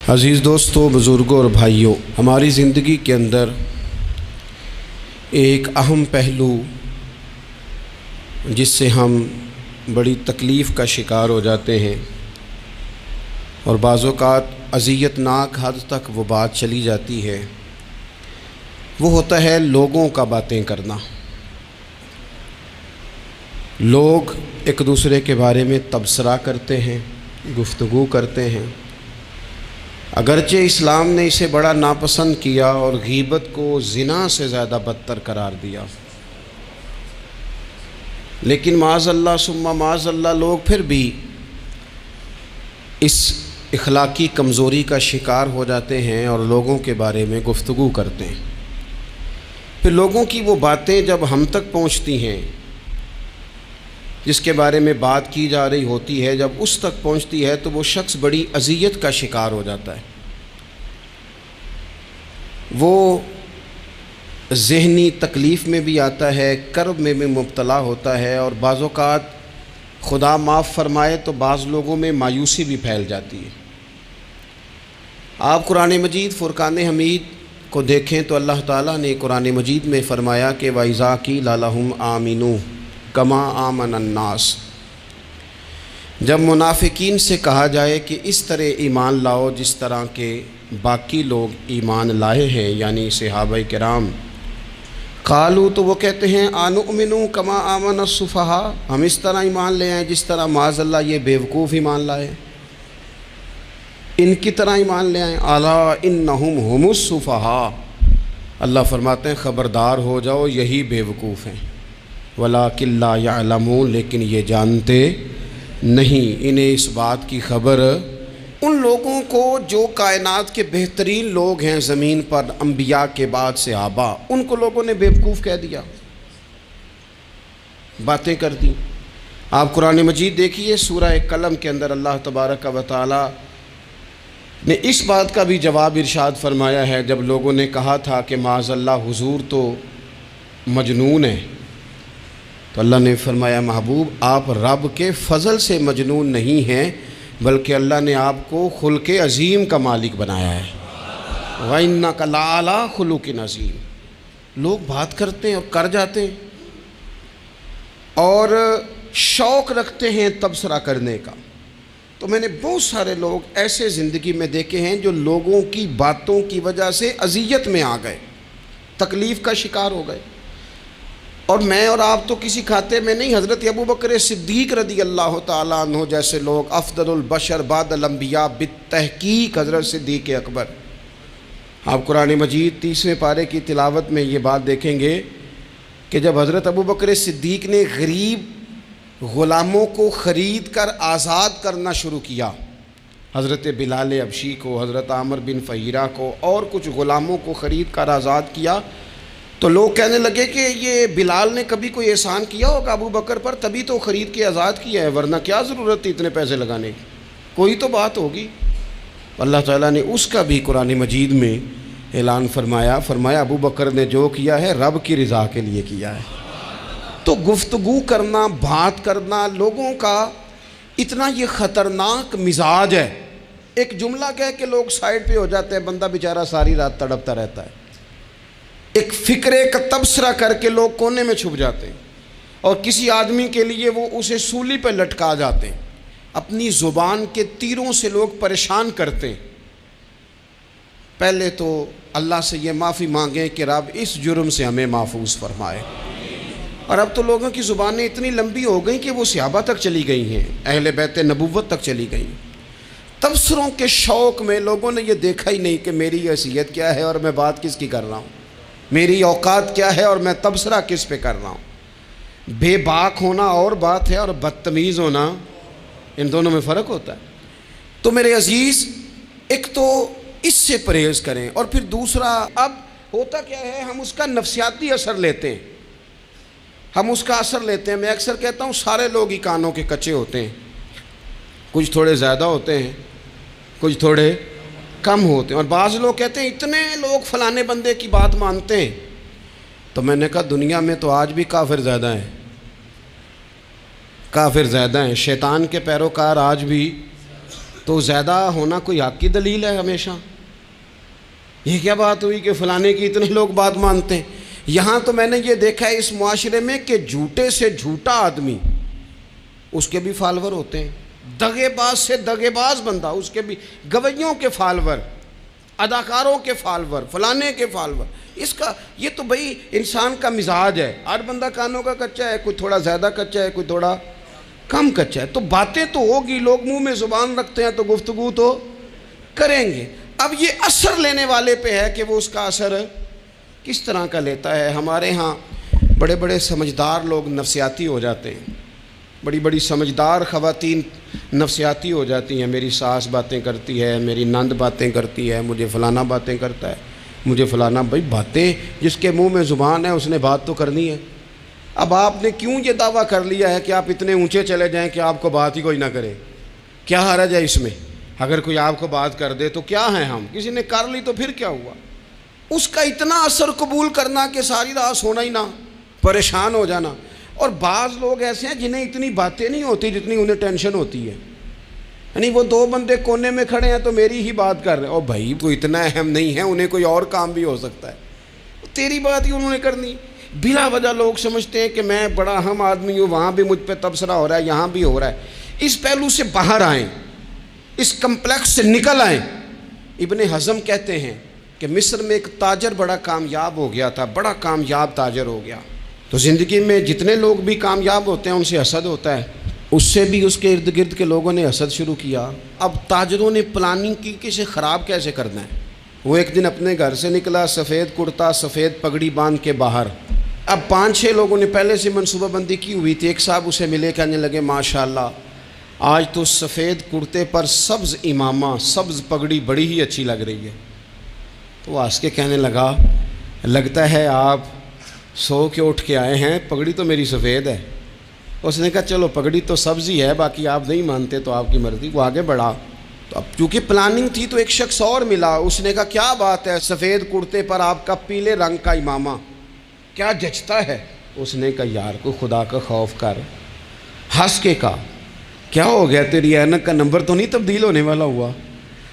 عزیز دوستوں، بزرگوں اور بھائیوں، ہماری زندگی کے اندر ایک اہم پہلو جس سے ہم بڑی تکلیف کا شکار ہو جاتے ہیں اور بعض اوقات اذیت ناک حد تک وہ بات چلی جاتی ہے، وہ ہوتا ہے لوگوں کا باتیں کرنا۔ لوگ ایک دوسرے کے بارے میں تبصرہ کرتے ہیں، گفتگو کرتے ہیں۔ اگرچہ اسلام نے اسے بڑا ناپسند کیا اور غیبت کو زنا سے زیادہ بدتر قرار دیا، لیکن معاذ اللہ ثم معاذ اللہ لوگ پھر بھی اس اخلاقی کمزوری کا شکار ہو جاتے ہیں اور لوگوں کے بارے میں گفتگو کرتے ہیں۔ پھر لوگوں کی وہ باتیں جب ہم تک پہنچتی ہیں، جس کے بارے میں بات کی جا رہی ہوتی ہے، جب اس تک پہنچتی ہے تو وہ شخص بڑی اذیت کا شکار ہو جاتا ہے۔ وہ ذہنی تکلیف میں بھی آتا ہے، کرب میں بھی مبتلا ہوتا ہے، اور بعض اوقات خدا معاف فرمائے تو بعض لوگوں میں مایوسی بھی پھیل جاتی ہے۔ آپ قرآن مجید فرقان حمید کو دیکھیں تو اللہ تعالیٰ نے قرآن مجید میں فرمایا کہ وَإِذَا قِيلَ لَهُمْ آمِنُوا كَمَا آمَنَ النَّاسُ، جب منافقین سے کہا جائے کہ اس طرح ایمان لاؤ جس طرح کے باقی لوگ ایمان لائے ہیں، یعنی صحابہ کرام، قالوا تو وہ کہتے ہیں انؤمن کما آمن السفہاء، ہم اس طرح ایمان لے آئیں جس طرح معاذ اللہ یہ بیوقوف ایمان لائے، ان کی طرح ایمان لے آئیں۔ الا انہم هم السفہاء، اللہ فرماتے ہیں خبردار ہو جاؤ یہی بیوقوف ہیں، ولکن لا یعلمون، لیکن یہ جانتے نہیں۔ انہیں اس بات کی خبر، ان لوگوں کو جو کائنات کے بہترین لوگ ہیں زمین پر، انبیاء کے بعد صحابہ، ان کو لوگوں نے بیوقوف کہہ دیا، باتیں کر دی۔ آپ قرآن مجید دیکھیے سورہ قلم کے اندر اللہ تبارک و تعالی نے اس بات کا بھی جواب ارشاد فرمایا ہے، جب لوگوں نے کہا تھا کہ معاذ اللہ حضور تو مجنون ہے، تو اللہ نے فرمایا محبوب آپ رب کے فضل سے مجنون نہیں ہیں، بلکہ اللہ نے آپ کو خلق عظیم کا مالک بنایا ہے۔ وَإِنَّكَ لَعَلَىٰ خُلُقٍ عَظِيمٍ، لوگ بات کرتے ہیں اور کر جاتے ہیں اور شوق رکھتے ہیں تبصرہ کرنے کا۔ تو میں نے بہت سارے لوگ ایسے زندگی میں دیکھے ہیں جو لوگوں کی باتوں کی وجہ سے اذیت میں آ گئے، تکلیف کا شکار ہو گئے۔ اور میں اور آپ تو کسی کھاتے میں نہیں، حضرت ابوبکر صدیق رضی اللہ تعالیٰ عنہ جیسے لوگ، افضل البشر بعد الانبیاء بالتحقیق حضرت صدیق اکبر۔ آپ قرآن مجید 30ویں پارے کی تلاوت میں یہ بات دیکھیں گے کہ جب حضرت ابوبکر صدیق نے غریب غلاموں کو خرید کر آزاد کرنا شروع کیا، حضرت بلال حبشی کو، حضرت عامر بن فہیرہ کو اور کچھ غلاموں کو خرید کر آزاد کیا، تو لوگ کہنے لگے کہ یہ بلال نے کبھی کوئی احسان کیا ہوگا ابو بکر پر، تبھی تو خرید کے آزاد کیا ہے، ورنہ کیا ضرورت تھی اتنے پیسے لگانے کی، کوئی تو بات ہوگی۔ اللہ تعالیٰ نے اس کا بھی قرآن مجید میں اعلان فرمایا ابو بکر نے جو کیا ہے رب کی رضا کے لیے کیا ہے۔ تو گفتگو کرنا، بات کرنا، لوگوں کا اتنا یہ خطرناک مزاج ہے، ایک جملہ کہہ کے لوگ سائڈ پہ ہو جاتے ہیں، بندہ بیچارہ ساری رات تڑپتا رہتا ہے، ایک فکرے کا تبصرہ کر کے لوگ کونے میں چھپ جاتے ہیں، اور کسی آدمی کے لیے وہ اسے سولی پہ لٹکا جاتے ہیں، اپنی زبان کے تیروں سے لوگ پریشان کرتے ہیں۔ پہلے تو اللہ سے یہ معافی مانگیں کہ رب اس جرم سے ہمیں محفوظ فرمائے۔ اور اب تو لوگوں کی زبانیں اتنی لمبی ہو گئیں کہ وہ صحابہ تک چلی گئی ہیں، اہل بیت نبوت تک چلی گئیں۔ تبصروں کے شوق میں لوگوں نے یہ دیکھا ہی نہیں کہ میری حیثیت کیا ہے اور میں بات کس کی کر رہا ہوں، میری اوقات کیا ہے اور میں تبصرہ کس پہ کر رہا ہوں۔ بے باک ہونا اور بات ہے اور بدتمیز ہونا، ان دونوں میں فرق ہوتا ہے۔ تو میرے عزیز، ایک تو اس سے پرہیز کریں، اور پھر دوسرا، اب ہوتا کیا ہے، ہم اس کا نفسیاتی اثر لیتے ہیں، ہم اس کا اثر لیتے ہیں۔ میں اکثر کہتا ہوں سارے لوگ ہی کانوں کے کچے ہوتے ہیں، کچھ تھوڑے زیادہ ہوتے ہیں، کچھ تھوڑے کم ہوتے ہیں، اور بعض لوگ کہتے ہیں اتنے لوگ فلانے بندے کی بات مانتے ہیں۔ تو میں نے کہا دنیا میں تو آج بھی کافر زیادہ ہیں، کافر زیادہ ہیں، شیطان کے پیروکار آج بھی تو زیادہ ہونا کوئی حق کی دلیل ہے ہمیشہ؟ یہ کیا بات ہوئی کہ فلانے کی اتنے لوگ بات مانتے ہیں؟ یہاں تو میں نے یہ دیکھا ہے اس معاشرے میں کہ جھوٹے سے جھوٹا آدمی، اس کے بھی فالور ہوتے ہیں، دغے باز سے دغے باز بندہ، اس کے بھی گویوں کے فالور، اداکاروں کے فالور، فلانے کے فالور۔ اس کا یہ تو بھئی انسان کا مزاج ہے، ہر بندہ کانوں کا کچا ہے، کوئی تھوڑا زیادہ کچا ہے، کوئی تھوڑا کم کچا ہے، تو باتیں تو ہوگی، لوگ منہ میں زبان رکھتے ہیں تو گفتگو تو کریں گے۔ اب یہ اثر لینے والے پہ ہے کہ وہ اس کا اثر کس طرح کا لیتا ہے۔ ہمارے ہاں بڑے بڑے سمجھدار لوگ نفسیاتی ہو جاتے ہیں، بڑی بڑی سمجھدار خواتین نفسیاتی ہو جاتی ہیں، میری ساس باتیں کرتی ہے، میری نند باتیں کرتی ہے، مجھے فلانا باتیں کرتا ہے، مجھے فلانا۔ بھائی باتیں، جس کے منہ میں زبان ہے اس نے بات تو کرنی ہے۔ اب آپ نے کیوں یہ دعویٰ کر لیا ہے کہ آپ اتنے اونچے چلے جائیں کہ آپ کو بات ہی کوئی نہ کرے؟ کیا حرج ہے اس میں؟ اگر کوئی آپ کو بات کر دے تو کیا ہیں ہم؟ کسی نے کر لی تو پھر کیا ہوا؟ اس کا اتنا اثر قبول کرنا کہ ساری رات سونا ہی نہ، پریشان ہو جانا۔ اور بعض لوگ ایسے ہیں جنہیں اتنی باتیں نہیں ہوتی جتنی انہیں ٹینشن ہوتی ہے، یعنی وہ دو بندے کونے میں کھڑے ہیں تو میری ہی بات کر رہے ہیں، اور بھائی کوئی اتنا اہم نہیں ہے، انہیں کوئی اور کام بھی ہو سکتا ہے، تیری بات ہی انہوں نے کرنی۔ بلا وجہ لوگ سمجھتے ہیں کہ میں بڑا اہم آدمی ہوں، وہاں بھی مجھ پہ تبصرہ ہو رہا ہے، یہاں بھی ہو رہا ہے۔ اس پہلو سے باہر آئیں، اس کمپلیکس سے نکل آئیں۔ ابن حزم کہتے ہیں کہ مصر میں ایک تاجر بڑا کامیاب ہو گیا تھا، بڑا کامیاب تاجر ہو گیا۔ تو زندگی میں جتنے لوگ بھی کامیاب ہوتے ہیں ان سے حسد ہوتا ہے، اس سے بھی اس کے ارد گرد کے لوگوں نے حسد شروع کیا۔ اب تاجروں نے پلاننگ کی کہ اسے خراب کیسے کرنا ہے۔ وہ ایک دن اپنے گھر سے نکلا، سفید کرتا سفید پگڑی باندھ کے باہر۔ اب 5-6 لوگوں نے پہلے سے منصوبہ بندی کی ہوئی تھی۔ ایک صاحب اسے ملے، کہنے لگے ماشاءاللہ آج تو سفید کرتے پر سبز امامہ، سبز پگڑی بڑی ہی اچھی لگ رہی ہے۔ تو وہ ہنس کے کہنے لگا لگتا ہے آپ سو کے اٹھ کے آئے ہیں، پگڑی تو میری سفید ہے۔ اس نے کہا چلو پگڑی تو سبز ہی ہے، باقی آپ نہیں مانتے تو آپ کی مرضی۔ وہ آگے بڑھا، تو اب چونکہ پلاننگ تھی تو ایک شخص اور ملا، اس نے کہا کیا بات ہے، سفید کرتے پر آپ کا پیلے رنگ کا امامہ کیا جچتا ہے۔ اس نے کہا یار کو خدا کا خوف کر، ہنس کے کہا کیا ہو گیا، تیری اینک کا نمبر تو نہیں تبدیل ہونے والا ہوا؟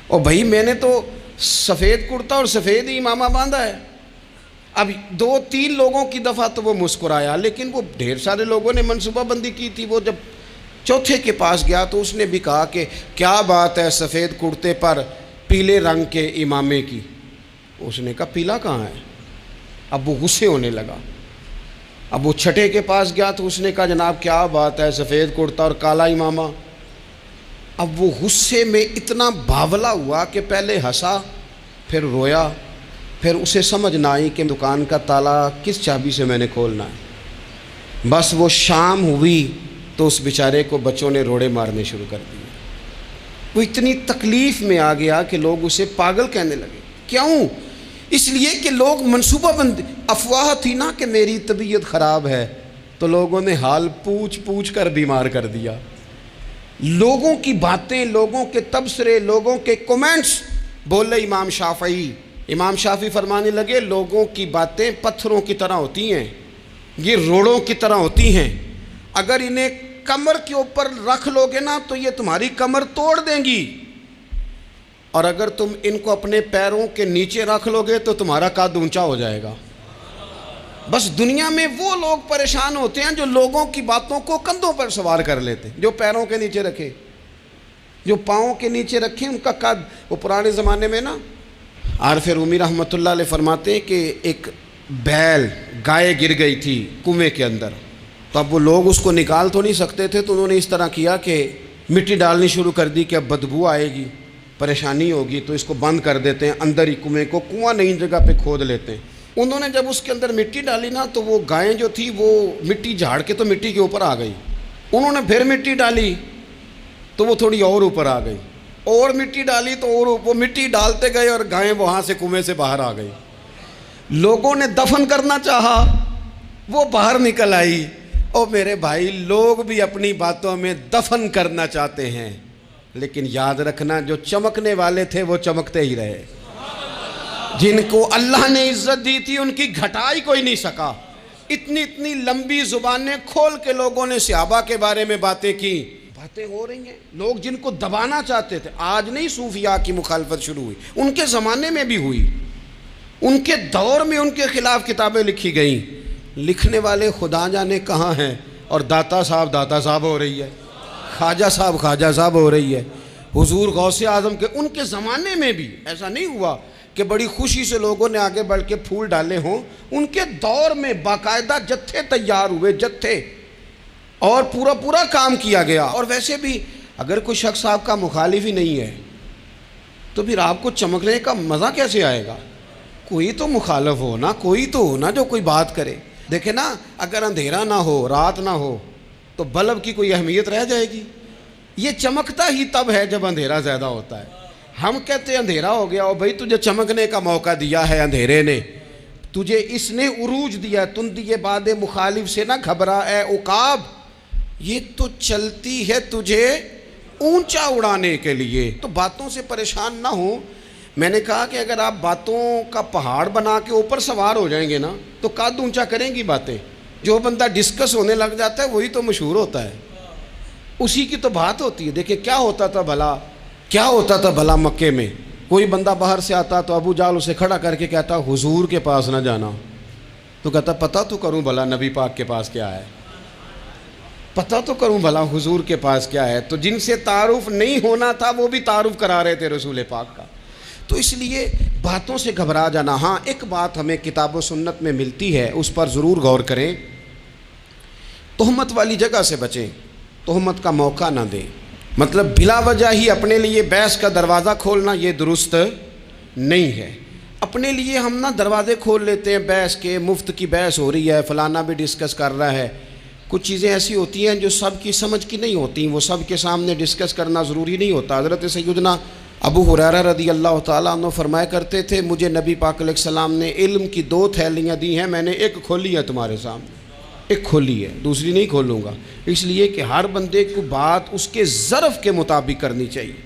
اور بھائی میں نے تو سفید کرتا اور سفید ہی امامہ باندھا ہے۔ اب 2-3 لوگوں کی دفعہ تو وہ مسکرایا، لیکن وہ ڈھیر سارے لوگوں نے منصوبہ بندی کی تھی۔ وہ جب چوتھے کے پاس گیا تو اس نے بھی کہا کہ کیا بات ہے سفید کرتے پر پیلے رنگ کے امامے کی۔ اس نے کہا پیلا کہاں ہے؟ اب وہ غصے ہونے لگا۔ اب وہ چھٹے کے پاس گیا تو اس نے کہا جناب کیا بات ہے سفید کرتا اور کالا امامہ۔ اب وہ غصے میں اتنا باولا ہوا کہ پہلے ہنسا پھر رویا، پھر اسے سمجھ نہ آئی کہ دکان کا تالا کس چابی سے میں نے کھولنا ہے۔ بس وہ شام ہوئی تو اس بیچارے کو بچوں نے روڑے مارنے شروع کر دیے۔ وہ اتنی تکلیف میں آ گیا کہ لوگ اسے پاگل کہنے لگے۔ کیوں؟ اس لیے کہ لوگ منصوبہ بندی، افواہ تھی نا کہ میری طبیعت خراب ہے، تو لوگوں نے حال پوچھ پوچھ کر بیمار کر دیا۔ لوگوں کی باتیں، لوگوں کے تبصرے، لوگوں کے کومنٹس۔ بولے امام شافعی فرمانے لگے لوگوں کی باتیں پتھروں کی طرح ہوتی ہیں، یہ روڑوں کی طرح ہوتی ہیں، اگر انہیں کمر کے اوپر رکھ لو گے نا تو یہ تمہاری کمر توڑ دیں گی، اور اگر تم ان کو اپنے پیروں کے نیچے رکھ لو گے تو تمہارا قد اونچا ہو جائے گا۔ بس دنیا میں وہ لوگ پریشان ہوتے ہیں جو لوگوں کی باتوں کو کندھوں پر سوار کر لیتے، جو پیروں کے نیچے رکھے، جو پاؤں کے نیچے رکھیں ان کا قد۔ وہ پرانے زمانے میں نا عارف رومی رحمۃ اللہ علیہ فرماتے ہیں کہ ایک بیل گائے گر گئی تھی کنویں کے اندر، تو اب وہ لوگ اس کو نکال تو نہیں سکتے تھے، تو انہوں نے اس طرح کیا کہ مٹی ڈالنی شروع کر دی کہ اب بدبو آئے گی، پریشانی ہوگی، تو اس کو بند کر دیتے ہیں اندر ہی کنویں کو، کنواں نئی جگہ پہ کھود لیتے ہیں۔ انہوں نے جب اس کے اندر مٹی ڈالی نا تو وہ گائیں جو تھی وہ مٹی جھاڑ کے تو مٹی کے اوپر آ گئی، انہوں نے پھر مٹی ڈالی تو وہ تھوڑی اور اوپر آ گئی، اور مٹی ڈالی تو اور وہ مٹی ڈالتے گئے اور گائیں وہاں سے کنویں سے باہر آ گئی۔ لوگوں نے دفن کرنا چاہا، وہ باہر نکل آئی۔ اور میرے بھائی لوگ بھی اپنی باتوں میں دفن کرنا چاہتے ہیں، لیکن یاد رکھنا جو چمکنے والے تھے وہ چمکتے ہی رہے، جن کو اللہ نے عزت دی تھی ان کی گھٹا ہی کوئی نہیں سکا۔ اتنی لمبی زبانیں کھول کے لوگوں نے صحابہ کے بارے میں باتیں کی۔ باتیں ہو رہی ہیں، لوگ جن کو دبانا چاہتے تھے، آج نہیں صوفیاء کی مخالفت شروع ہوئی، ان کے زمانے میں بھی ہوئی، ان کے دور میں ان کے خلاف کتابیں لکھی گئیں، لکھنے والے خدا جانے کہاں ہیں، اور داتا صاحب ہو رہی ہے، خواجہ صاحب ہو رہی ہے، حضور غوث اعظم کے ان کے زمانے میں بھی ایسا نہیں ہوا کہ بڑی خوشی سے لوگوں نے آگے بڑھ کے پھول ڈالے ہوں، ان کے دور میں باقاعدہ جتھے تیار ہوئے، جتھے، اور پورا کام کیا گیا۔ اور ویسے بھی اگر کوئی شخص آپ کا مخالف ہی نہیں ہے تو پھر آپ کو چمکنے کا مزہ کیسے آئے گا؟ کوئی تو مخالف ہو نا، کوئی تو ہو نا جو کوئی بات کرے۔ دیکھیں نا، اگر اندھیرا نہ ہو، رات نہ ہو، تو بلب کی کوئی اہمیت رہ جائے گی؟ یہ چمکتا ہی تب ہے جب اندھیرا زیادہ ہوتا ہے۔ ہم کہتے ہیں اندھیرا ہو گیا، اور بھائی تجھے چمکنے کا موقع دیا ہے اندھیرے نے، تجھے اس نے عروج دیا، تندی باد مخالف سے نہ گھبرا اے عقاب، یہ تو چلتی ہے تجھے اونچا اڑانے کے لیے۔ تو باتوں سے پریشان نہ ہو۔ میں نے کہا کہ اگر آپ باتوں کا پہاڑ بنا کے اوپر سوار ہو جائیں گے نا تو قد اونچا کریں گی باتیں۔ جو بندہ ڈسکس ہونے لگ جاتا ہے وہی تو مشہور ہوتا ہے، اسی کی تو بات ہوتی ہے۔ دیکھیں کیا ہوتا تھا بھلا مکے میں، کوئی بندہ باہر سے آتا تو ابو جال اسے کھڑا کر کے کہتا حضور کے پاس نہ جانا، تو کہتا پتہ تو کروں بھلا نبی پاک کے پاس کیا ہے، پتہ تو کروں بھلا حضور کے پاس کیا ہے۔ تو جن سے تعارف نہیں ہونا تھا وہ بھی تعارف کرا رہے تھے رسول پاک کا۔ تو اس لیے باتوں سے گھبرا جانا۔ ہاں ایک بات ہمیں کتاب و سنت میں ملتی ہے، اس پر ضرور غور کریں، تہمت والی جگہ سے بچیں، تہمت کا موقع نہ دیں۔ مطلب بلا وجہ ہی اپنے لیے بحث کا دروازہ کھولنا یہ درست نہیں ہے۔ اپنے لیے ہم نہ دروازے کھول لیتے ہیں بحث کے، مفت کی بحث ہو رہی ہے، فلانا بھی ڈسکس کر رہا ہے۔ کچھ چیزیں ایسی ہوتی ہیں جو سب کی سمجھ کی نہیں ہوتی، وہ سب کے سامنے ڈسکس کرنا ضروری نہیں ہوتا۔ حضرت سیدنا ابو ہریرہ رضی اللہ تعالیٰ عنہ فرمایا کرتے تھے، مجھے نبی پاک علیہ السلام نے علم کی 2 تھیلیاں دی ہیں، میں نے ایک کھولی ہے تمہارے سامنے، ایک کھولی ہے، دوسری نہیں کھولوں گا، اس لیے کہ ہر بندے کو بات اس کے ظرف کے مطابق کرنی چاہیے۔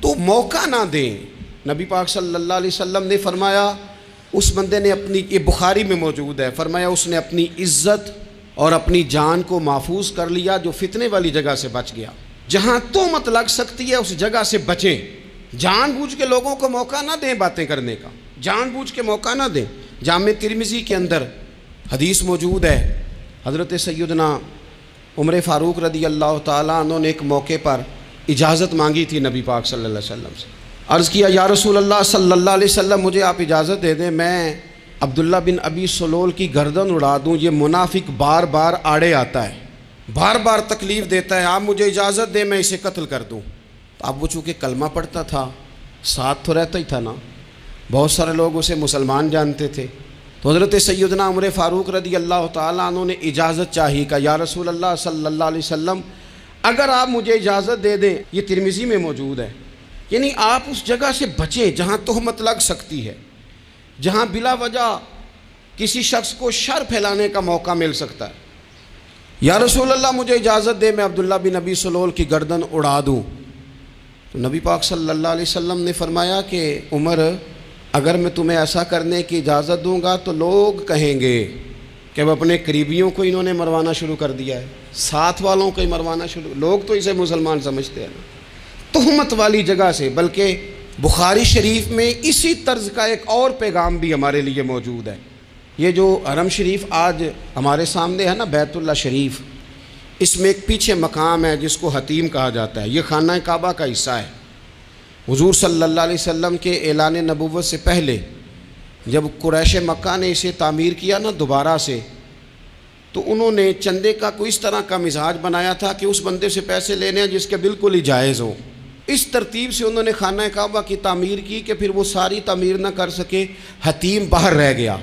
تو موقع نہ دیں۔ نبی پاک صلی اللہ علیہ وسلم نے فرمایا، اس بندے نے اپنی، یہ بخاری میں موجود ہے، فرمایا اس نے اپنی عزت اور اپنی جان کو محفوظ کر لیا جو فتنے والی جگہ سے بچ گیا۔ جہاں تہمت لگ سکتی ہے اس جگہ سے بچیں۔ جان بوجھ کے لوگوں کو موقع نہ دیں باتیں کرنے کا، جان بوجھ کے موقع نہ دیں۔ جامع ترمذی کے اندر حدیث موجود ہے، حضرت سیدنا عمر فاروق رضی اللہ تعالیٰ عنہ نے ایک موقع پر اجازت مانگی تھی نبی پاک صلی اللہ علیہ وسلم سے۔ عرض کیا یا رسول اللہ صلی اللہ علیہ وسلم، مجھے آپ اجازت دے دیں، میں عبداللہ بن ابی سلول کی گردن اڑا دوں، یہ منافق بار بار آڑے آتا ہے، بار بار تکلیف دیتا ہے، آپ مجھے اجازت دیں میں اسے قتل کر دوں۔ اب وہ چونکہ کلمہ پڑھتا تھا، ساتھ تو رہتا ہی تھا نا، بہت سارے لوگ اسے مسلمان جانتے تھے، تو حضرت سیدنا عمر فاروق رضی اللہ تعالیٰ عنہ نے اجازت چاہی، کہ یا رسول اللہ صلی اللہ علیہ وسلم اگر آپ مجھے اجازت دے دیں، یہ ترمذی میں موجود ہے، یعنی آپ اس جگہ سے بچیں جہاں تہمت لگ سکتی ہے، جہاں بلا وجہ کسی شخص کو شر پھیلانے کا موقع مل سکتا ہے۔ یا رسول اللہ مجھے اجازت دے میں عبداللہ بن ابی سلول کی گردن اڑا دوں۔ تو نبی پاک صلی اللہ علیہ وسلم نے فرمایا کہ عمر، اگر میں تمہیں ایسا کرنے کی اجازت دوں گا تو لوگ کہیں گے کہ اب اپنے قریبیوں کو انہوں نے مروانا شروع کر دیا ہے، ساتھ والوں کو ہی مروانا شروع، لوگ تو اسے مسلمان سمجھتے ہیں۔ تہمت والی جگہ سے، بلکہ بخاری شریف میں اسی طرز کا ایک اور پیغام بھی ہمارے لیے موجود ہے۔ یہ جو حرم شریف آج ہمارے سامنے ہے نا، بیت اللہ شریف، اس میں ایک پیچھے مقام ہے جس کو حتیم کہا جاتا ہے، یہ خانہ کعبہ کا حصہ ہے۔ حضور صلی اللہ علیہ وسلم کے اعلان نبوت سے پہلے جب قریش مکہ نے اسے تعمیر کیا نا دوبارہ سے، تو انہوں نے چندے کا کوئی اس طرح کا مزاج بنایا تھا کہ اس بندے سے پیسے لینے ہیں جس کے بالکل ہی جائز ہوں۔ اس ترتیب سے انہوں نے خانہ کعبہ کی تعمیر کی کہ پھر وہ ساری تعمیر نہ کر سکے، حتیم باہر رہ گیا۔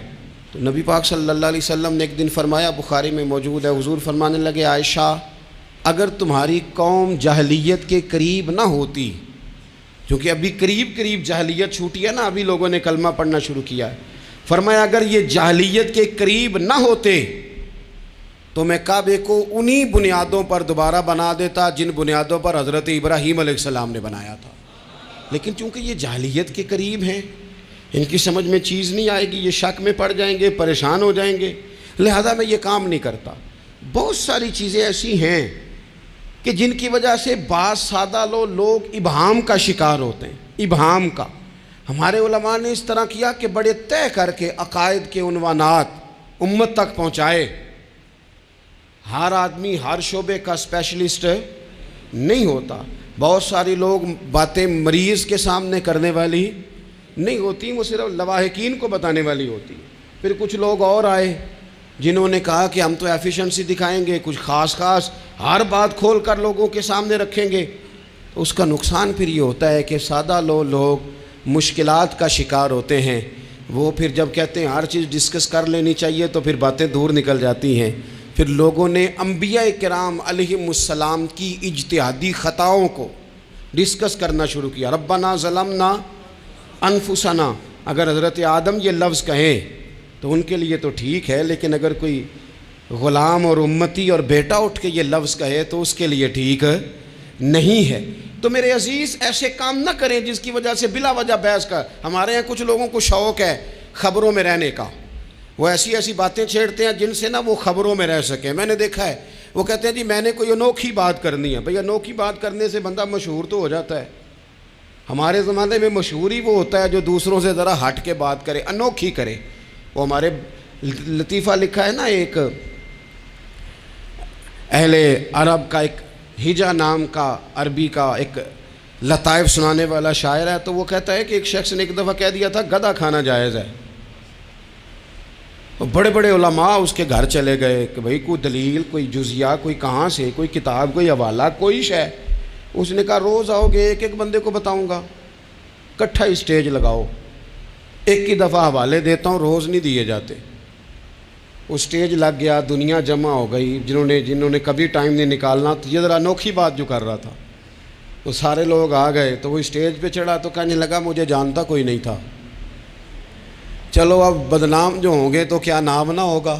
تو نبی پاک صلی اللہ علیہ وسلم نے ایک دن فرمایا، بخاری میں موجود ہے، حضور فرمانے لگے، عائشہ اگر تمہاری قوم جاہلیت کے قریب نہ ہوتی، کیونکہ ابھی قریب جاہلیت چھوٹی ہے نا، ابھی لوگوں نے کلمہ پڑھنا شروع کیا ہے، فرمایا اگر یہ جاہلیت کے قریب نہ ہوتے تو میں کعبے کو انہی بنیادوں پر دوبارہ بنا دیتا جن بنیادوں پر حضرت ابراہیم علیہ السلام نے بنایا تھا۔ لیکن چونکہ یہ جاہلیت کے قریب ہیں، ان کی سمجھ میں چیز نہیں آئے گی، یہ شک میں پڑ جائیں گے، پریشان ہو جائیں گے، لہذا میں یہ کام نہیں کرتا۔ بہت ساری چیزیں ایسی ہیں کہ جن کی وجہ سے بعض سادہ لوگ ابہام کا شکار ہوتے ہیں، ابہام کا۔ ہمارے علماء نے اس طرح کیا کہ بڑے طے کر کے عقائد کے عنوانات امت تک پہنچائے۔ ہر آدمی ہر شعبے کا اسپیشلسٹ نہیں ہوتا، بہت ساری لوگ باتیں مریض کے سامنے کرنے والی نہیں ہوتی، وہ صرف لواحقین کو بتانے والی ہوتی۔ پھر کچھ لوگ اور آئے جنہوں نے کہا کہ ہم تو ایفیشنسی دکھائیں گے، کچھ خاص ہر بات کھول کر لوگوں کے سامنے رکھیں گے۔ تو اس کا نقصان پھر یہ ہوتا ہے کہ سادہ لوگ مشکلات کا شکار ہوتے ہیں۔ وہ پھر جب کہتے ہیں ہر چیز ڈسکس کر لینی چاہیے تو پھر باتیں دور نکل جاتی ہیں۔ پھر لوگوں نے انبیاء کرام علیہم السلام کی اجتہادی خطاؤں کو ڈسکس کرنا شروع کیا۔ ربنا ظلمنا انفسنا، اگر حضرت آدم یہ لفظ کہیں تو ان کے لیے تو ٹھیک ہے، لیکن اگر کوئی غلام اور امتی اور بیٹا اٹھ کے یہ لفظ کہے تو اس کے لیے ٹھیک نہیں ہے۔ تو میرے عزیز ایسے کام نہ کریں جس کی وجہ سے بلا وجہ بحث کا۔ ہمارے یہاں کچھ لوگوں کو شوق ہے خبروں میں رہنے کا، وہ ایسی باتیں چھیڑتے ہیں جن سے نہ وہ خبروں میں رہ سکیں۔ میں نے دیکھا ہے وہ کہتے ہیں جی میں نے کوئی انوکھی بات کرنی ہے۔ بھئی انوکھی بات کرنے سے بندہ مشہور تو ہو جاتا ہے۔ ہمارے زمانے میں مشہور ہی وہ ہوتا ہے جو دوسروں سے ذرا ہٹ کے بات کرے، انوکھی کرے۔ وہ ہمارے لطیفہ لکھا ہے نا، ایک اہل عرب کا، ایک ہجا نام کا عربی کا ایک لطائف سنانے والا شاعر ہے، تو وہ کہتا ہے کہ ایک شخص نے ایک دفعہ کہہ دیا تھا گدھا کھانا جائز ہے۔ بڑے بڑے علماء اس کے گھر چلے گئے کہ بھئی کوئی دلیل، کوئی جزیہ، کوئی کہاں سے، کوئی کتاب، کوئی حوالہ، کوئی شے۔ اس نے کہا روز آؤ گے ایک بندے کو بتاؤں گا، کٹھا اسٹیج لگاؤ، ایک ہی دفعہ حوالے دیتا ہوں، روز نہیں دیے جاتے۔ وہ اسٹیج لگ گیا، دنیا جمع ہو گئی، جنہوں نے کبھی ٹائم نہیں نکالنا۔ تو یہ ذرا انوکھی بات جو کر رہا تھا، تو سارے لوگ آ گئے، تو وہ اسٹیج پہ چڑھا تو کہنے لگا مجھے جانتا کوئی نہیں تھا، چلو اب بدنام جو ہوں گے تو کیا نام نہ ہوگا،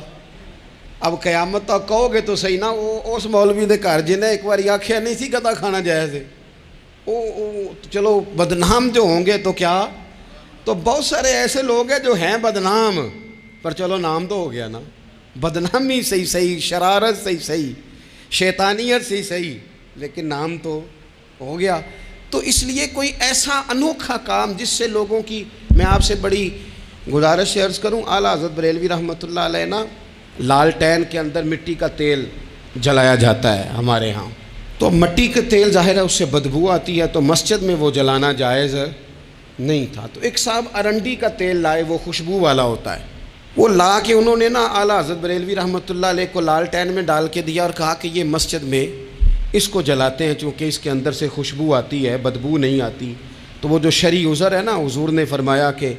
اب قیامت تک کہو گے تو صحیح نا۔ وہ اس مولوی دے گھر جنہیں ایک بار آکھیا نہیں سی گدھا کھانا جائز ہے، چلو بدنام جو ہوں گے تو کیا۔ تو بہت سارے ایسے لوگ ہیں جو ہیں بدنام، پر چلو نام تو ہو گیا نا، بدنامی صحیح، شرارت صحیح، شیطانیت صحیح، لیکن نام تو ہو گیا۔ تو اس لیے کوئی ایسا انوکھا کام جس سے لوگوں کی، میں آپ سے بڑی گزارش سے عرض کروں، اعلیٰ حضرت بریلوی رحمۃ اللہ علیہ نا، لالٹین کے اندر مٹی کا تیل جلایا جاتا ہے ہمارے ہاں، تو مٹی کا تیل ظاہر ہے اس سے بدبو آتی ہے، تو مسجد میں وہ جلانا جائز نہیں تھا۔ تو ایک صاحب ارنڈی کا تیل لائے، وہ خوشبو والا ہوتا ہے، وہ لا کے انہوں نے نا اعلیٰ حضرت بریلوی رحمۃ اللہ علیہ کو لالٹین میں ڈال کے دیا اور کہا کہ یہ مسجد میں اس کو جلاتے ہیں چونکہ اس کے اندر سے خوشبو آتی ہے، بدبو نہیں آتی۔ تو وہ جو شرعی عذر ہے نا، حضور نے فرمایا کہ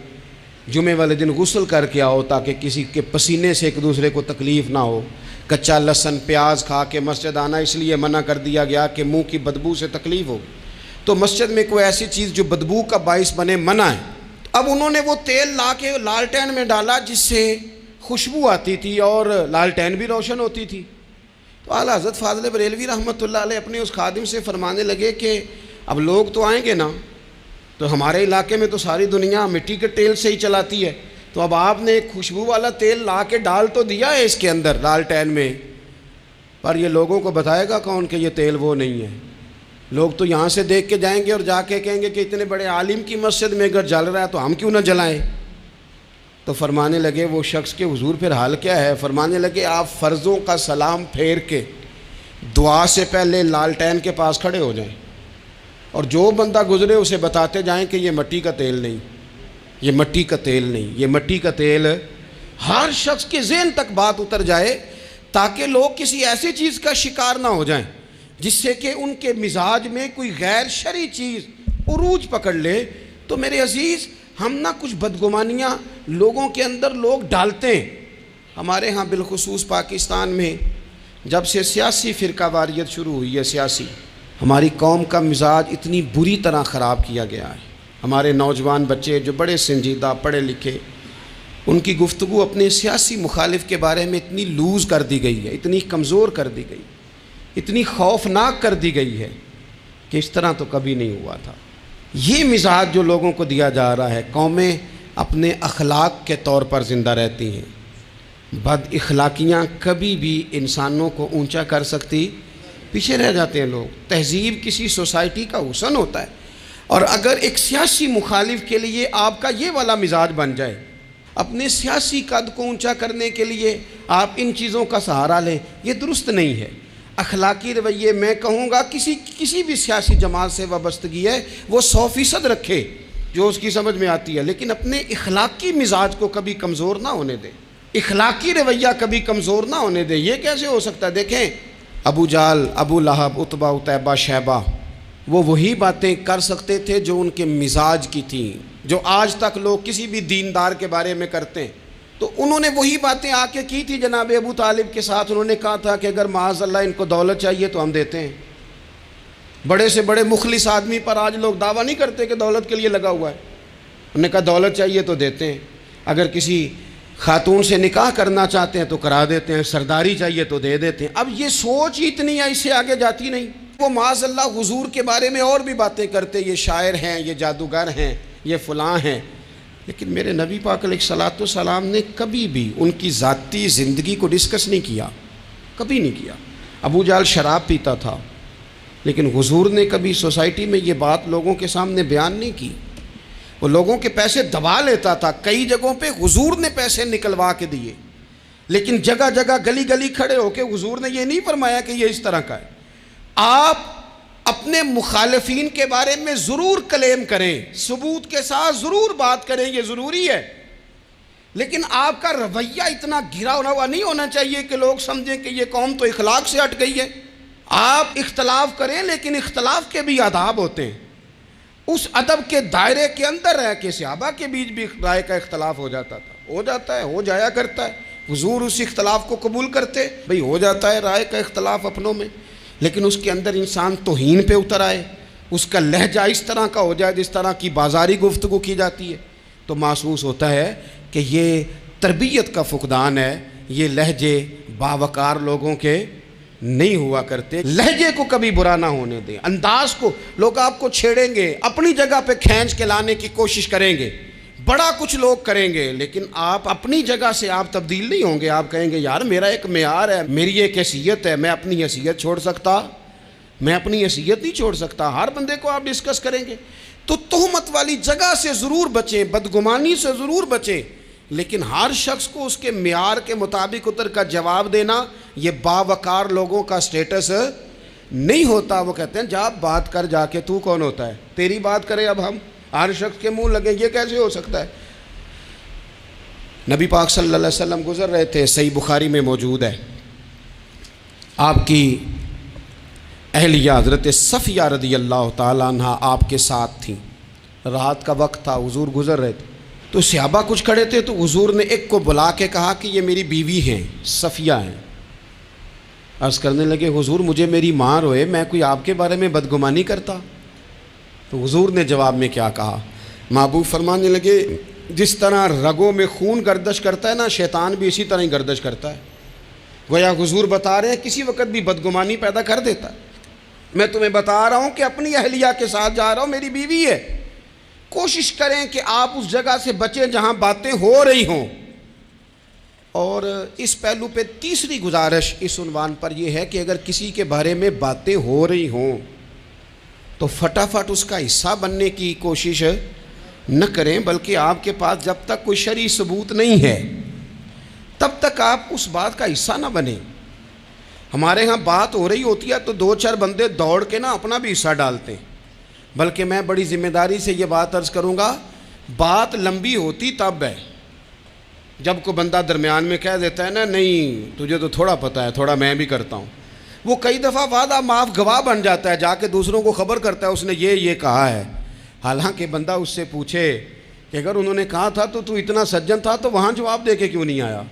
جمعے والے دن غسل کر کے آؤ تاکہ کسی کے پسینے سے ایک دوسرے کو تکلیف نہ ہو۔ کچا لہسن پیاز کھا کے مسجد آنا اس لیے منع کر دیا گیا کہ منہ کی بدبو سے تکلیف ہو، تو مسجد میں کوئی ایسی چیز جو بدبو کا باعث بنے منع ہے۔ اب انہوں نے وہ تیل لا کے لالٹین میں ڈالا جس سے خوشبو آتی تھی اور لالٹین بھی روشن ہوتی تھی۔ تو اعلیٰ حضرت فاضل بریلوی رحمۃ اللہ علیہ اپنے اس خادم سے فرمانے لگے کہ اب لوگ تو آئیں گے نا، تو ہمارے علاقے میں تو ساری دنیا مٹی کے تیل سے ہی چلاتی ہے، تو اب آپ نے ایک خوشبو والا تیل لا کے ڈال تو دیا ہے اس کے اندر لالٹین میں، پر یہ لوگوں کو بتائے گا کون کہ یہ تیل وہ نہیں ہے؟ لوگ تو یہاں سے دیکھ کے جائیں گے اور جا کے کہیں گے کہ اتنے بڑے عالم کی مسجد میں اگر جل رہا ہے تو ہم کیوں نہ جلائیں۔ تو فرمانے لگے وہ شخص کے حضور پھر حال کیا ہے؟ فرمانے لگے آپ فرضوں کا سلام پھیر کے دعا سے پہلے لالٹین کے پاس کھڑے ہو جائیں اور جو بندہ گزرے اسے بتاتے جائیں کہ یہ مٹی کا تیل نہیں، یہ مٹی کا تیل نہیں، یہ مٹی کا تیل۔ ہر شخص کے ذہن تک بات اتر جائے تاکہ لوگ کسی ایسی چیز کا شکار نہ ہو جائیں جس سے کہ ان کے مزاج میں کوئی غیر شرعی چیز عروج پکڑ لے۔ تو میرے عزیز ہم نہ کچھ بدگمانیاں لوگوں کے اندر لوگ ڈالتے ہیں۔ ہمارے ہاں بالخصوص پاکستان میں جب سے سیاسی فرقہ واریت شروع ہوئی ہے، سیاسی، ہماری قوم کا مزاج اتنی بری طرح خراب کیا گیا ہے۔ ہمارے نوجوان بچے جو بڑے سنجیدہ پڑھے لکھے، ان کی گفتگو اپنے سیاسی مخالف کے بارے میں اتنی لوز کر دی گئی ہے، اتنی کمزور کر دی گئی، اتنی خوفناک کر دی گئی ہے کہ اس طرح تو کبھی نہیں ہوا تھا۔ یہ مزاج جو لوگوں کو دیا جا رہا ہے، قومیں اپنے اخلاق کے طور پر زندہ رہتی ہیں، بد اخلاقیاں کبھی بھی انسانوں کو اونچا کر سکتی پیچھے رہ جاتے ہیں لوگ۔ تہذیب کسی سوسائٹی کا حسن ہوتا ہے، اور اگر ایک سیاسی مخالف کے لیے آپ کا یہ والا مزاج بن جائے، اپنے سیاسی قد کو اونچا کرنے کے لیے آپ ان چیزوں کا سہارا لیں، یہ درست نہیں ہے۔ اخلاقی رویے میں کہوں گا کسی بھی سیاسی جماعت سے وابستگی ہے وہ 100% رکھے جو اس کی سمجھ میں آتی ہے، لیکن اپنے اخلاقی مزاج کو کبھی کمزور نہ ہونے دے، اخلاقی رویہ کبھی کمزور نہ ہونے دے۔ یہ کیسے ہو سکتا ہے؟ دیکھیں ابو جہل، ابو لہب، عتبہ، عتیبہ، شیبہ، وہ وہی باتیں کر سکتے تھے جو ان کے مزاج کی تھیں، جو آج تک لوگ کسی بھی دیندار کے بارے میں کرتے ہیں۔ تو انہوں نے وہی باتیں آ کے کی تھی جناب ابو طالب کے ساتھ۔ انہوں نے کہا تھا کہ اگر معاذ اللہ ان کو دولت چاہیے تو ہم دیتے ہیں۔ بڑے سے بڑے مخلص آدمی پر آج لوگ دعویٰ نہیں کرتے کہ دولت کے لیے لگا ہوا ہے۔ انہوں نے کہا دولت چاہیے تو دیتے ہیں، اگر کسی خاتون سے نکاح کرنا چاہتے ہیں تو کرا دیتے ہیں، سرداری چاہیے تو دے دیتے ہیں۔ اب یہ سوچ ہی اتنی ہے، اس سے آگے جاتی نہیں۔ وہ معاذ اللہ حضور کے بارے میں اور بھی باتیں کرتے، یہ شاعر ہیں، یہ جادوگر ہیں، یہ فلاں ہیں، لیکن میرے نبی پاک علیہ الصلوۃ والسلام نے کبھی بھی ان کی ذاتی زندگی کو ڈسکس نہیں کیا، کبھی نہیں کیا۔ ابو جہل شراب پیتا تھا، لیکن حضور نے کبھی سوسائٹی میں یہ بات لوگوں کے سامنے بیان نہیں کی۔ وہ لوگوں کے پیسے دبا لیتا تھا، کئی جگہوں پہ حضور نے پیسے نکلوا کے دیے، لیکن جگہ جگہ گلی گلی کھڑے ہو کے حضور نے یہ نہیں فرمایا کہ یہ اس طرح کا ہے۔ آپ اپنے مخالفین کے بارے میں ضرور کلیم کریں، ثبوت کے ساتھ ضرور بات کریں، یہ ضروری ہے، لیکن آپ کا رویہ اتنا گھرا ہوا نہیں ہونا چاہیے کہ لوگ سمجھیں کہ یہ قوم تو اخلاق سے ہٹ گئی ہے۔ آپ اختلاف کریں، لیکن اختلاف کے بھی آداب ہوتے ہیں۔ اس ادب کے دائرے کے اندر رہ کے صحابہ کے بیچ بھی رائے کا اختلاف ہو جاتا تھا، ہو جاتا ہے، ہو جایا کرتا ہے۔ حضور اس اختلاف کو قبول کرتے، بھئی ہو جاتا ہے رائے کا اختلاف اپنوں میں، لیکن اس کے اندر انسان توہین پہ اتر آئے، اس کا لہجہ اس طرح کا ہو جائے جس طرح کی بازاری گفتگو کی جاتی ہے، تو محسوس ہوتا ہے کہ یہ تربیت کا فقدان ہے۔ یہ لہجے باوقار لوگوں کے نہیں ہوا کرتے۔ لہجے کو کبھی برا نہ ہونے دیں، انداز کو۔ لوگ آپ کو چھیڑیں گے، اپنی جگہ پہ کھینچ کے لانے کی کوشش کریں گے، بڑا کچھ لوگ کریں گے، لیکن آپ اپنی جگہ سے آپ تبدیل نہیں ہوں گے۔ آپ کہیں گے یار میرا ایک معیار ہے، میری ایک حیثیت ہے، میں اپنی حیثیت چھوڑ سکتا؟ میں اپنی حیثیت نہیں چھوڑ سکتا۔ ہر بندے کو آپ ڈسکس کریں گے، تو تہمت والی جگہ سے ضرور بچیں، بدگمانی سے ضرور بچیں، لیکن ہر شخص کو اس کے معیار کے مطابق اتر کا جواب دینا یہ باوقار لوگوں کا سٹیٹس نہیں ہوتا۔ وہ کہتے ہیں جا بات کر، جا کے تو کون ہوتا ہے تیری بات کرے، اب ہم ہر شخص کے منہ لگیں، یہ کیسے ہو سکتا ہے؟ نبی پاک صلی اللہ علیہ وسلم گزر رہے تھے، صحیح بخاری میں موجود ہے، آپ کی اہلیہ حضرت صفیہ رضی اللہ تعالیٰ عنہ آپ کے ساتھ تھیں۔ رات کا وقت تھا، حضور گزر رہے تھے، تو صحابہ کچھ کھڑے تھے، تو حضور نے ایک کو بلا کے کہا کہ یہ میری بیوی ہیں، صفیہ ہیں۔ عرض کرنے لگے حضور مجھے میری ماں روئے، میں کوئی آپ کے بارے میں بدگمانی کرتا؟ تو حضور نے جواب میں کیا کہا؟ محبوب فرمانے لگے جس طرح رگوں میں خون گردش کرتا ہے نا، شیطان بھی اسی طرح ہی گردش کرتا ہے۔ گویا حضور بتا رہے ہیں کسی وقت بھی بدگمانی پیدا کر دیتا ہے۔ میں تمہیں بتا رہا ہوں کہ اپنی اہلیہ کے ساتھ جا رہا ہوں، میری بیوی ہے۔ کوشش کریں کہ آپ اس جگہ سے بچیں جہاں باتیں ہو رہی ہوں۔ اور اس پہلو پہ تیسری گزارش اس عنوان پر یہ ہے کہ اگر کسی کے بارے میں باتیں ہو رہی ہوں تو فٹافٹ اس کا حصہ بننے کی کوشش نہ کریں، بلکہ آپ کے پاس جب تک کوئی شرعی ثبوت نہیں ہے تب تک آپ اس بات کا حصہ نہ بنیں۔ ہمارے ہاں بات ہو رہی ہوتی ہے تو دو چار بندے دوڑ کے نا اپنا بھی حصہ ڈالتے ہیں، بلکہ میں بڑی ذمہ داری سے یہ بات عرض کروں گا، بات لمبی ہوتی تب ہے جب کوئی بندہ درمیان میں کہہ دیتا ہے نا نہیں تجھے تو تھوڑا پتہ ہے، تھوڑا میں بھی کرتا ہوں۔ وہ کئی دفعہ وعدہ معاف گواہ بن جاتا ہے، جا کے دوسروں کو خبر کرتا ہے اس نے یہ کہا ہے، حالانکہ بندہ اس سے پوچھے کہ اگر انہوں نے کہا تھا تو اتنا سجن تھا تو وہاں جواب دے کے کیوں نہیں آیا؟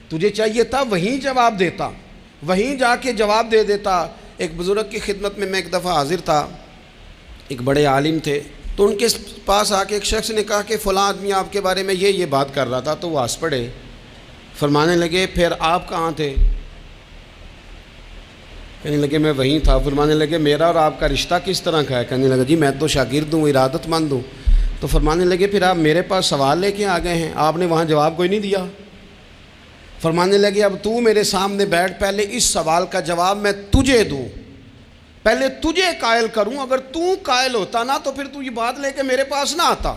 تجھے چاہیے تھا وہیں جواب دیتا، وہیں جا کے جواب دے دیتا۔ ایک بزرگ کی خدمت میں ایک دفعہ حاضر تھا، ایک بڑے عالم تھے، تو ان کے پاس آ کے ایک شخص نے کہا کہ فلاں آدمی آپ کے بارے میں یہ بات کر رہا تھا، تو وہ ہنس پڑے، فرمانے لگے پھر آپ کہاں تھے؟ کہنے لگے میں وہیں تھا۔ فرمانے لگے میرا اور آپ کا رشتہ کس طرح کا ہے؟ کہنے لگا جی میں تو شاگرد ہوں، ارادت مند ہوں۔ تو فرمانے لگے پھر آپ میرے پاس سوال لے کے آ گئے ہیں، آپ نے وہاں جواب کوئی نہیں دیا۔ فرمانے لگے اب تو میرے سامنے بیٹھ، پہلے اس سوال کا جواب میں تجھے دوں، پہلے تجھے قائل کروں، اگر تو قائل ہوتا نا تو پھر تو یہ بات لے کے میرے پاس نہ آتا،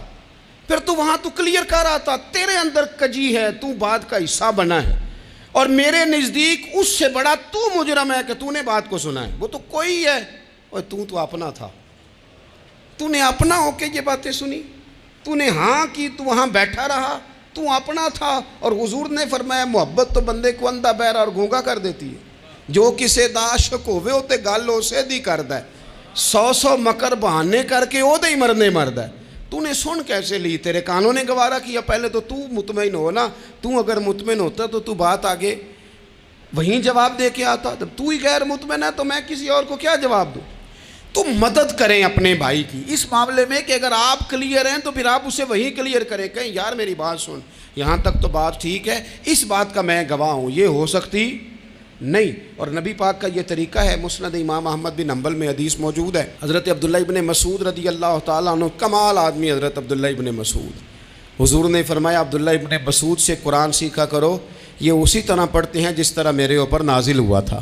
پھر تو وہاں تو کلیئر کر آتا، تیرے اندر کجی ہے، تو بات کا حصہ بنا ہے، اور میرے نزدیک اس سے بڑا تو مجرم ہے کہ تو نے بات کو سنا ہے، وہ تو کوئی ہے، اور تو اپنا تھا، تو نے اپنا ہو کے یہ باتیں سنی، تو نے ہاں کی، تو وہاں بیٹھا رہا، تو اپنا تھا۔ اور حضور نے فرمایا محبت تو بندے کو اندھا بہرا اور گونگا کر دیتی ہے، جو کسے دا عاشق ہوئے ہوتے گل اسے دی کردا ہے، 100 مکر بہانے کر کے او دے ہی مرنے مردا ہے۔ تو نے سن کیسے لی؟ تیرے کانوں نے گوارا کیا؟ پہلے تو مطمئن ہو نا، تو اگر مطمئن ہوتا تو بات آگے وہیں جواب دے کے آتا، جب تو ہی غیر مطمئن ہے تو میں کسی اور کو کیا جواب دوں؟ تو مدد کریں اپنے بھائی کی اس معاملے میں کہ اگر آپ کلیئر ہیں تو پھر آپ اسے وہیں کلیئر کریں، کہیں یار میری بات سن، یہاں تک تو بات ٹھیک ہے، اس بات کا میں گواہ ہوں، یہ ہو سکتی نہیں۔ اور نبی پاک کا یہ طریقہ ہے، مسند امام احمد بن حنبل میں حدیث موجود ہے، حضرت عبداللہ ابن مسعود رضی اللہ تعالیٰ عنہ، کمال آدمی حضرت عبداللہ ابن مسعود، حضور نے فرمایا عبداللہ ابن مسعود سے قرآن سیکھا کرو، یہ اسی طرح پڑھتے ہیں جس طرح میرے اوپر نازل ہوا تھا۔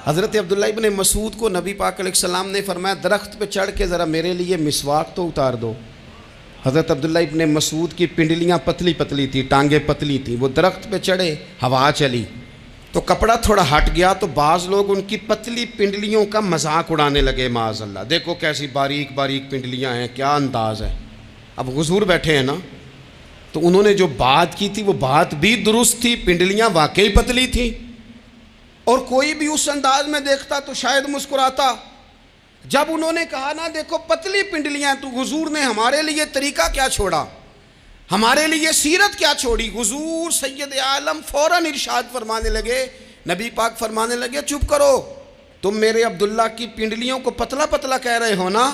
حضرت عبداللہ ابن مسعود کو نبی پاک علیہ السلام نے فرمایا درخت پہ چڑھ کے ذرا میرے لیے مسواک تو اتار دو۔ حضرت عبداللہ ابن مسعود کی پنڈلیاں پتلی پتلی تھی، ٹانگیں پتلی تھیں، وہ درخت پہ چڑھے، ہوا چلی تو کپڑا تھوڑا ہٹ گیا تو بعض لوگ ان کی پتلی پنڈلیوں کا مذاق اڑانے لگے، معاذ اللہ، دیکھو کیسی باریک باریک پنڈلیاں ہیں، کیا انداز ہے۔ اب حضور بیٹھے ہیں نا، تو انہوں نے جو بات کی تھی وہ بات بھی درست تھی، پنڈلیاں واقعی پتلی تھیں، اور کوئی بھی اس انداز میں دیکھتا تو شاید مسکراتا۔ جب انہوں نے کہا نا دیکھو پتلی پنڈلیاں، تو حضور نے ہمارے لیے طریقہ کیا چھوڑا، ہمارے لیے سیرت کیا چھوڑی۔ حضور سید عالم فوراً ارشاد فرمانے لگے، نبی پاک فرمانے لگے چپ کرو، تم میرے عبداللہ کی پنڈلیوں کو پتلا پتلا کہہ رہے ہو نا،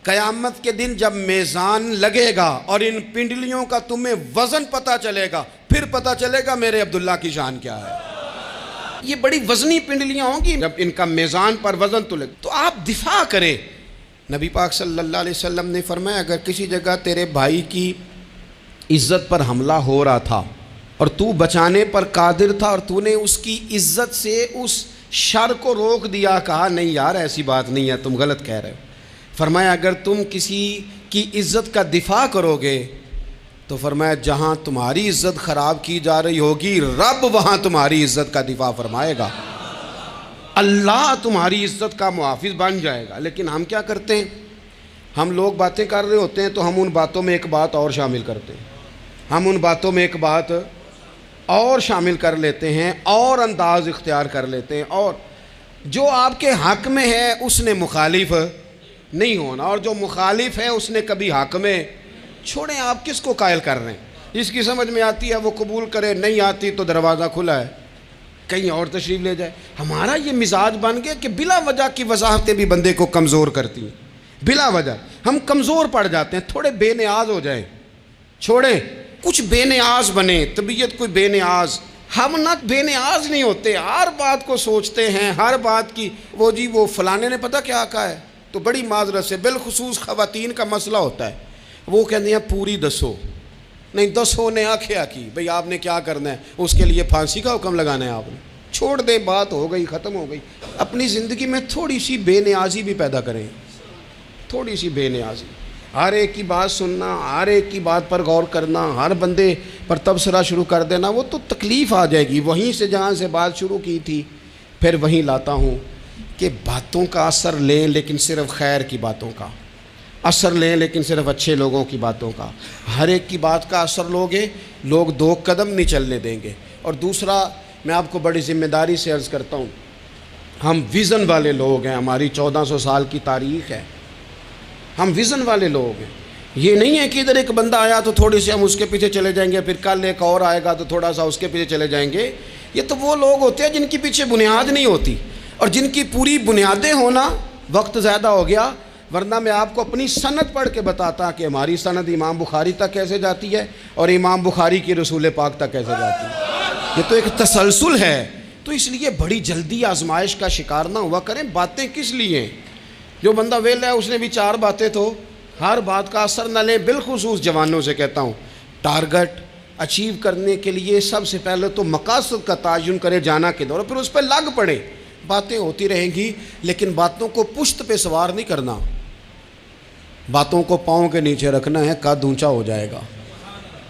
قیامت کے دن جب میزان لگے گا اور ان پنڈلیوں کا تمہیں وزن پتہ چلے گا، پھر پتہ چلے گا میرے عبداللہ کی شان کیا ہے۔ یہ بڑی وزنی پنڈلیاں ہوں گی، جب ان کا میزان پر وزن تو لگے تو آپ دفاع کریں۔ نبی پاک صلی اللہ علیہ وسلم نے فرمایا اگر کسی جگہ تیرے بھائی کی عزت پر حملہ ہو رہا تھا اور تو بچانے پر قادر تھا اور تو نے اس کی عزت سے اس شر کو روک دیا، کہا نہیں یار ایسی بات نہیں ہے، تم غلط کہہ رہے ہو، فرمایا اگر تم کسی کی عزت کا دفاع کرو گے تو فرمایا جہاں تمہاری عزت خراب کی جا رہی ہوگی رب وہاں تمہاری عزت کا دفاع فرمائے گا، اللہ تمہاری عزت کا محافظ بن جائے گا۔ لیکن ہم کیا کرتے ہیں، ہم لوگ باتیں کر رہے ہوتے ہیں تو ہم ان باتوں میں ایک بات اور شامل کرتے ہیں، ہم ان باتوں میں ایک بات اور شامل کر لیتے ہیں اور انداز اختیار کر لیتے ہیں، اور جو آپ کے حق میں ہے اس نے مخالف نہیں ہونا، اور جو مخالف ہے اس نے کبھی حق میں چھوڑیں۔ آپ کس کو قائل کر رہے ہیں؟ جس کی سمجھ میں آتی ہے وہ قبول کرے، نہیں آتی تو دروازہ کھلا ہے، کہیں اور تشریف لے جائے۔ ہمارا یہ مزاج بن گیا کہ بلا وجہ کی وضاحتیں بھی بندے کو کمزور کرتی ہیں، بلا وجہ ہم کمزور پڑ جاتے ہیں، تھوڑے بے نیاز ہو جائیں، چھوڑیں کچھ بے نیاز بنے، طبیعت کوئی بے نیاز، ہم نہ بے نیاز نہیں ہوتے، ہر بات کو سوچتے ہیں، ہر بات کی وہ جی وہ فلانے نے پتہ کیا کہا ہے، تو بڑی معذرت سے بالخصوص خواتین کا مسئلہ ہوتا ہے، وہ کہتے ہیں پوری دسو، نہیں دسو نے آکھیا کی، بھئی آپ نے کیا کرنا ہے، اس کے لیے پھانسی کا حکم لگانا ہے آپ نے، چھوڑ دیں، بات ہو گئی ختم ہو گئی۔ اپنی زندگی میں تھوڑی سی بے نیازی بھی پیدا کریں، تھوڑی سی بے نیازی، ہر ایک کی بات سننا، ہر ایک کی بات پر غور کرنا، ہر بندے پر تبصرہ شروع کر دینا، وہ تو تکلیف آ جائے گی۔ وہیں سے جہاں سے بات شروع کی تھی پھر وہیں لاتا ہوں کہ باتوں کا اثر لیں لیکن صرف خیر کی باتوں کا اثر لیں، لیکن صرف اچھے لوگوں کی باتوں کا، ہر ایک کی بات کا اثر لوگے لوگ دو قدم نہیں چلنے دیں گے۔ اور دوسرا میں آپ کو بڑی ذمہ داری سے عرض کرتا ہوں، ہم ویژن والے لوگ ہیں، ہماری 1400 سال کی تاریخ ہے، ہم ویژن والے لوگ ہیں۔ یہ نہیں ہے کہ ادھر ایک بندہ آیا تو تھوڑی سی ہم اس کے پیچھے چلے جائیں گے، پھر کل ایک اور آئے گا تو تھوڑا سا اس کے پیچھے چلے جائیں گے۔ یہ تو وہ لوگ ہوتے ہیں جن کے پیچھے بنیاد نہیں ہوتی، اور جن کی پوری بنیادیں ہونا، وقت زیادہ ہو گیا ورنہ میں آپ کو اپنی سند پڑھ کے بتاتا کہ ہماری سند امام بخاری تک کیسے جاتی ہے اور امام بخاری کی رسول پاک تک کیسے جاتی ہے۔ یہ تو ایک تسلسل ہے، تو اس لیے بڑی جلدی آزمائش کا شکار نہ ہوا کریں۔ باتیں کس لیے ہیں؟ جو بندہ ویلا ہے اس نے بھی 4 باتیں تو ہر بات کا اثر نہ لیں۔ بالخصوص جوانوں سے کہتا ہوں، ٹارگٹ اچیو کرنے کے لیے سب سے پہلے تو مقاصد کا تعین کرے، جانا کدھر، اور پھر اس پہ لگ پڑے۔ باتیں ہوتی رہیں گی، لیکن باتوں کو پشت پہ سوار نہیں کرنا، باتوں کو پاؤں کے نیچے رکھنا ہے، قد اونچا ہو جائے گا،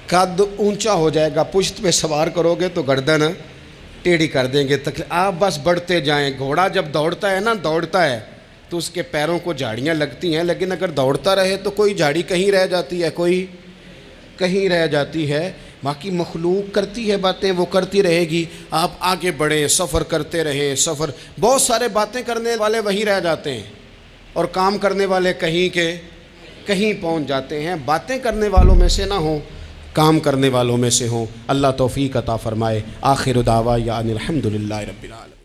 قد اونچا ہو جائے گا۔ پشت پہ سوار کرو گے تو گردن ٹیڑھی کر دیں گے۔ آپ بس بڑھتے جائیں۔ گھوڑا جب دوڑتا ہے نا، دوڑتا ہے تو اس کے پیروں کو جھاڑیاں لگتی ہیں، لیکن اگر دوڑتا رہے تو کوئی جھاڑی کہیں رہ جاتی ہے، کوئی کہیں رہ جاتی ہے۔ باقی مخلوق کرتی ہے باتیں، وہ کرتی رہے گی، آپ آگے بڑھیں، سفر کرتے رہیں۔ سفر بہت سارے باتیں کرنے والے وہیں رہ جاتے ہیں اور کام کرنے والے کہیں کے کہیں پہنچ جاتے ہیں۔ باتیں کرنے والوں میں سے نہ ہوں، کام کرنے والوں میں سے ہوں۔ اللہ توفیق عطا فرمائے۔ آخر دعوانا الحمدللہ رب العالمین۔